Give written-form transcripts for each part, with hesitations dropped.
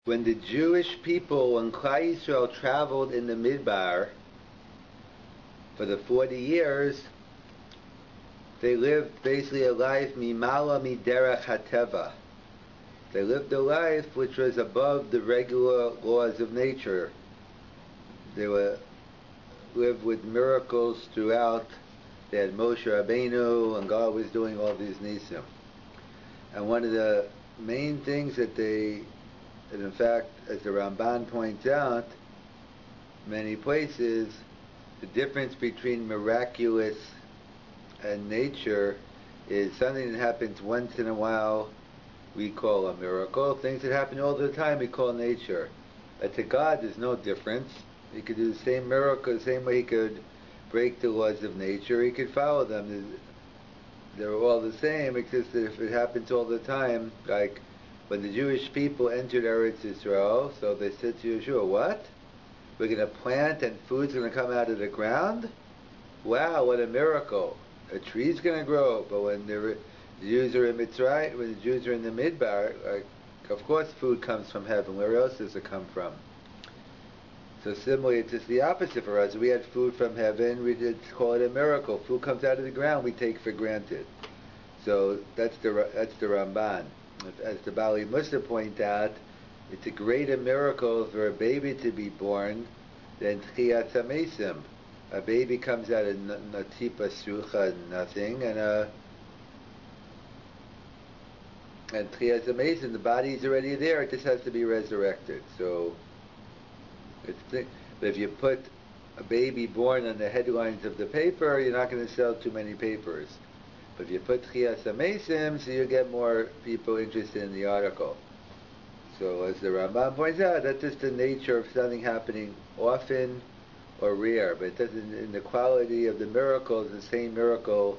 when the Jewish people, when Klal Yisrael traveled in the Midbar for the 40 years, they lived basically a life mimala miderech hateva. They lived a life which was above the regular laws of nature. They lived with miracles throughout. They had Moshe Rabbeinu, and God was doing all these nisim. And one of the main things that they, and in fact, as the Ramban points out, many places, the difference between miraculous and nature is something that happens once in a while we call a miracle. Things that happen all the time we call nature. But to God there's no difference. He could do the same miracle, the same way he could break the laws of nature, he could follow them. They're all the same, except that if it happens all the time, like when the Jewish people entered Eretz Yisrael, so they said to Yeshua, what? We're going to plant and food's going to come out of the ground? Wow, what a miracle. A tree's going to grow. But when the Jews are in Mitzrayim, when the Jews are in the Midbar, of course food comes from heaven. Where else does it come from? So similarly, it's just the opposite for us. We had food from heaven, we did call it a miracle. Food comes out of the ground, we take for granted. So that's the Ramban. As the Bali Musa point out, it's a greater miracle for a baby to be born than Tchiyat HaMesim. A baby comes out of Natipa Sucha, nothing, and Tchiyat HaMesim, the body's already there, it just has to be resurrected. So, but if you put a baby born on the headlines of the paper, you're not going to sell too many papers. But if you put Tchiyat HaMesim, so you get more people interested in the article. So as the Rambam points out, that's just the nature of something happening often or rare, but it doesn't, in the quality of the miracle, is the same miracle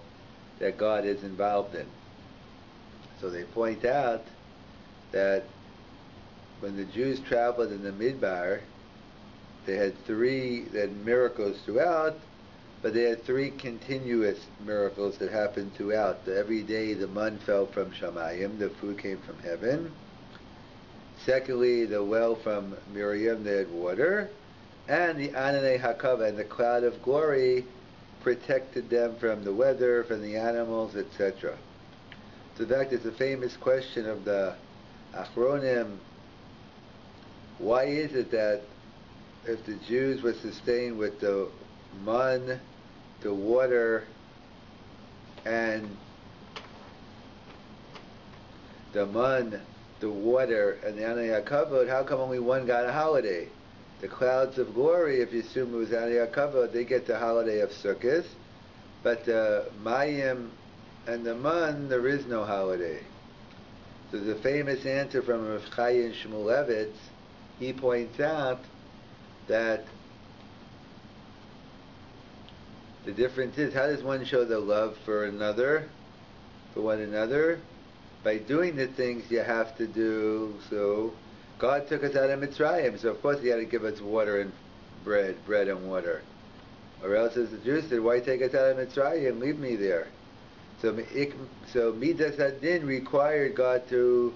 that God is involved in. So they point out that when the Jews traveled in the Midbar, they had miracles throughout, but they had three continuous miracles that happened throughout. Every day the man fell from Shamayim, the food came from heaven. Secondly, the well from Miriam, they had water. And the Ananei Hakava, and the cloud of glory, protected them from the weather, from the animals, etc. So in fact, there's a famous question of the Achronim, why is it that if the Jews were sustained with the man, the water, and the man, the water, and the Anei HaKavod, how come only one got a holiday? The clouds of glory, if you assume it was Anei HaKavod, they get the holiday of Sukkot, but the Mayim and the man, there is no holiday. So the famous answer from Rav Chaim Shmulevitz, he points out that the difference is, how does one show the love for one another? By doing the things you have to do. So God took us out of Mitzrayim, so of course he had to give us water and bread and water. Or else, as the Jews said, why take us out of Mitzrayim? Leave me there. So Midas Hadin required God to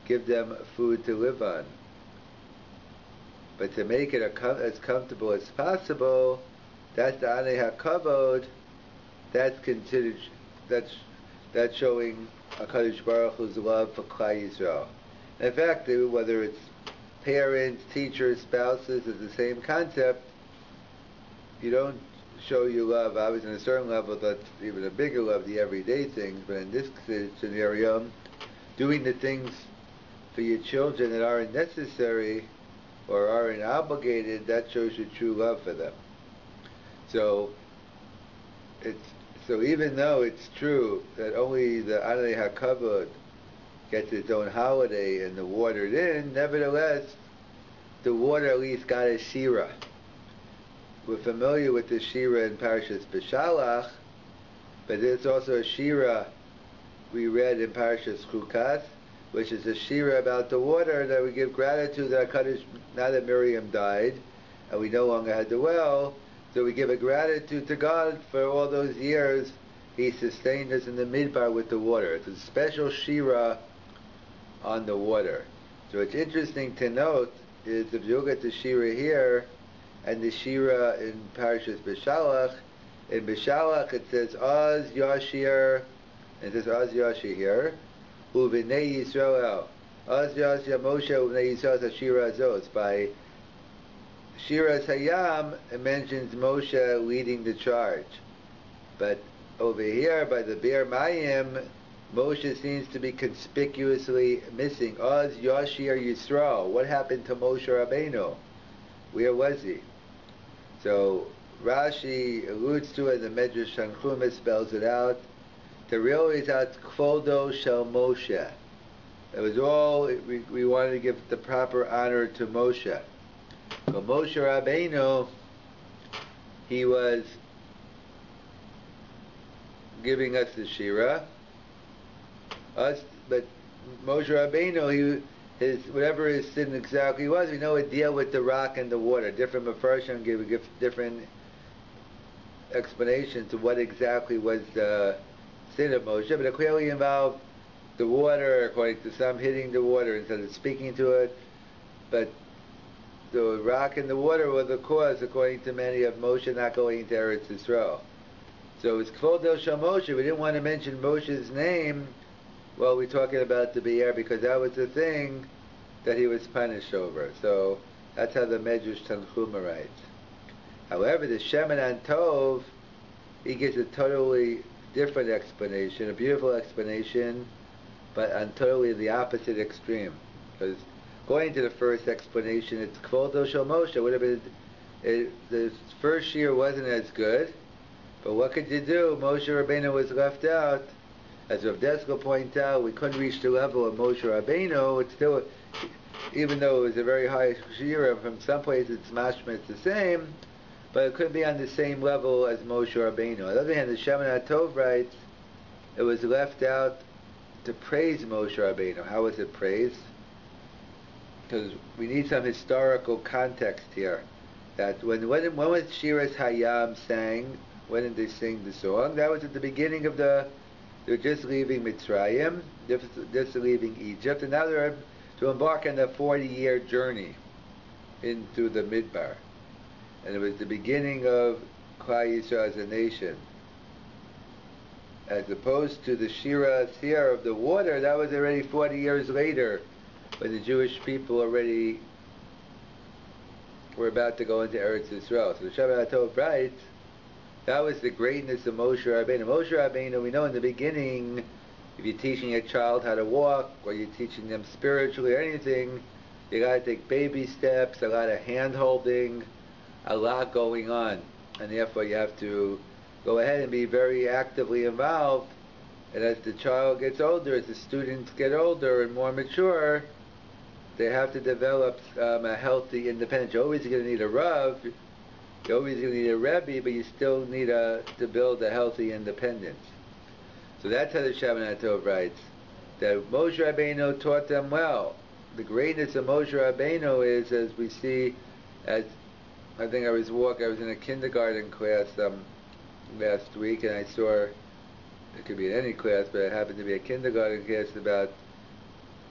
give them food to live on. But to make it as comfortable as possible, that's the Anei HaKavod, that's considered, that's showing HaKadosh Baruch Hu's love for Klal Yisrael. In fact, whether it's parents, teachers, spouses, it's the same concept. You don't show your love, obviously, on a certain level, that's even a bigger love, the everyday things, but in this scenario, doing the things for your children that aren't necessary or aren't obligated, that shows your true love for them. So even though it's true that only the Anei HaKavod gets its own holiday and the watered in, nevertheless, the water at least got a shira. We're familiar with the shira in Parashas B'Shalach, but there's also a shira we read in Parashas Chukas, which is a shira about the water, that we give gratitude that HaKadosh, now that Miriam died, and we no longer had the well, so we give a gratitude to God for all those years he sustained us in the Midbar with the water. It's a special shira on the water. So it's interesting to note is if you look at the Shira here and the Shira in Parashas Beshalach, in Beshalach it says Oz Yashir, it says Oz Yashir here, Uvinei Yisrael. Oz Yashir Moshe Uvinei Yisrael Hashira Azos. By Shiras Hayam, it mentions Moshe leading the charge. But over here, by the Be'er Mayim, Moshe seems to be conspicuously missing. Oz Yashir Yisrael. What happened to Moshe Rabbeinu? Where was he? So Rashi alludes to it, the Medrash Tanchuma spells it out. To realize out Kvodo Shel Moshe. It was all, we wanted to give the proper honor to Moshe. But Moshe Rabbeinu, he was giving us the Shira. But Moshe Rabbeinu, his whatever his sin exactly was, we know it deal with the rock and the water. Different Mefarshim give different explanations to what exactly was the sin of Moshe, but it clearly involved the water, according to some, hitting the water instead of speaking to it. But the rock and the water were the cause, according to many, of Moshe not going to Eretz Yisrael. So it's Kvod El Shel Moshe. We didn't want to mention Moshe's name while we're talking about the Be'er, because that was the thing that he was punished over. So that's how the Medrash Tanchuma writes. However, the Shemin Tov, he gives a totally different explanation, a beautiful explanation, but on totally the opposite extreme. Because going to the first explanation, it's Kvod El Shel Moshe. Would have been the first year wasn't as good, but what could you do? Moshe Rabbeinu was left out. As Rav Desko points out, we couldn't reach the level of Moshe Rabbeinu. It's still, even though it was a very high shira, from some places it's mashma, it's the same, but it couldn't be on the same level as Moshe Rabbeinu. On the other hand, the Shemin HaTov writes, it was left out to praise Moshe Rabbeinu. How was it praised? Because we need some historical context here. That when was Shiras Hayam sang? When did they sing the song? That was at the beginning of they were just leaving Mitzrayim, just leaving Egypt, and now they're to embark on a 40-year journey into the Midbar. And it was the beginning of Klal Yisrael as a nation. As opposed to the Shiras here of the water, that was already 40 years later, when the Jewish people already were about to go into Eretz Yisrael. So the Shemin HaTov writes, that was the greatness of Moshe Rabbeinu. Moshe Rabbeinu, we know in the beginning, if you're teaching a child how to walk, or you're teaching them spiritually or anything, you got to take baby steps, a lot of hand-holding, a lot going on. And therefore you have to go ahead and be very actively involved. And as the child gets older, as the students get older and more mature, they have to develop a healthy independence. You're always going to need a Rav, you're always going to need a Rabbi, but you still need to build a healthy independence. So that's how the Shemin HaTov writes, that Moshe Rabbeinu taught them well. The greatness of Moshe Rabbeinu is, as we see, as I think I was in a kindergarten class last week, and I saw, it could be in any class, but it happened to be a kindergarten class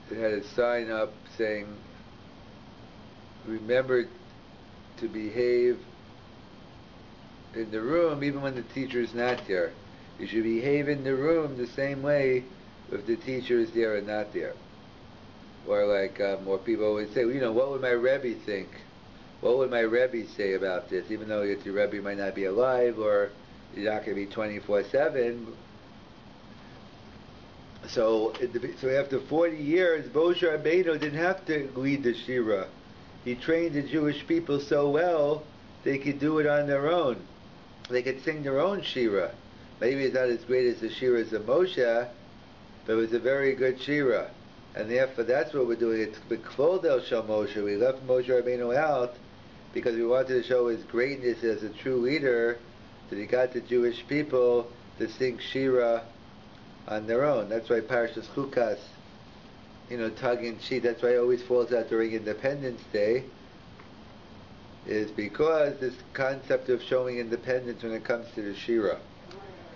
it had a sign up saying, remember to behave in the room even when the teacher is not there. You should behave in the room the same way if the teacher is there or not there. Or like more people always say, well, what would my Rebbe think? What would my Rebbe say about this? Even though your Rebbe might not be alive or you're not going to be 24/7. So after 40 years, Moshe Rabbeinu didn't have to lead the Shira. He trained the Jewish people so well, they could do it on their own. They could sing their own Shira. Maybe it's not as great as the Shiras of Moshe, but it was a very good Shira. And therefore that's what we're doing. It's B'Kvod El Shel Moshe. We left Moshe Rabbeinu out because we wanted to show his greatness as a true leader, that he got the Jewish people to sing Shira on their own. That's why Parashas Chukas, tongue-in-cheek, that's why it always falls out during Independence Day, is because this concept of showing independence when it comes to the Shira.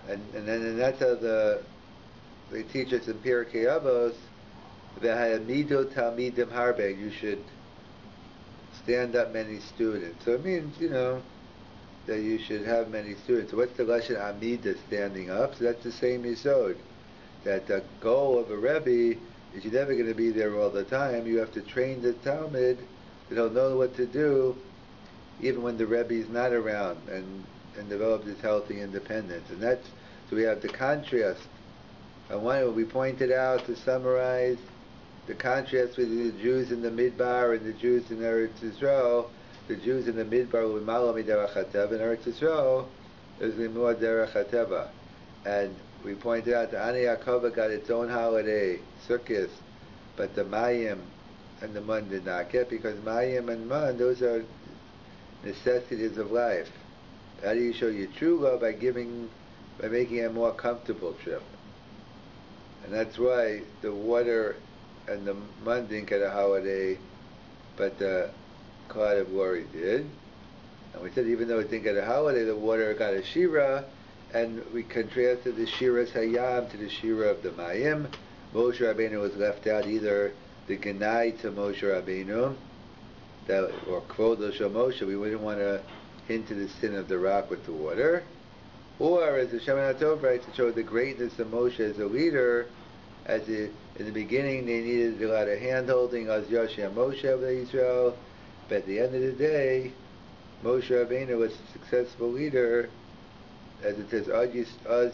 And that's how they teach us in Pirkei Avos, V'hayamido talmidim harbe. You should stand up many students. So it means, that you should have many students. So what's the lashon amida, standing up? So that's the same yisod. That the goal of a Rebbe is you're never going to be there all the time. You have to train the Talmud that he'll know what to do even when the Rebbe is not around, and develop this healthy independence. And that's, so we have the contrast. And one, we pointed out, to summarize, the contrast between the Jews in the Midbar and the Jews in Eretz Yisrael. The Jews in the Midbar were Malo Miderech HaTeva, and Eretz Yisrael is more Derech HaTeva. And we pointed out that Ani Yaakov got its own holiday, Sukkot, but the Mayim and the Mun did not get, because Mayim and Mun, those are necessities of life. How do you show your true love? By making a more comfortable trip. And that's why the water and the Mun didn't get a holiday, but the cloud of glory did. And we said even though it didn't get a holiday, the water got a shira, and we contrasted the shiras hayam to the shira of the mayim. Moshe Rabbeinu was left out, either the genai to Moshe Rabbeinu, or kvodo shel Moshe. We wouldn't want to hint to the sin of the rock with the water. Or, as the Shemoneh Tov writes, to show the greatness of Moshe as a leader, in the beginning they needed a lot of hand-holding, as Yoshem Moshe of Israel, but at the end of the day, Moshe Rabbeinu was a successful leader, as it says, Az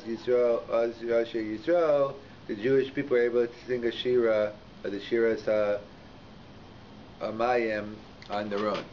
Yisrael, Az Yoshe Yisrael. The Jewish people were able to sing a shira, or the shiras Amayim, on their own.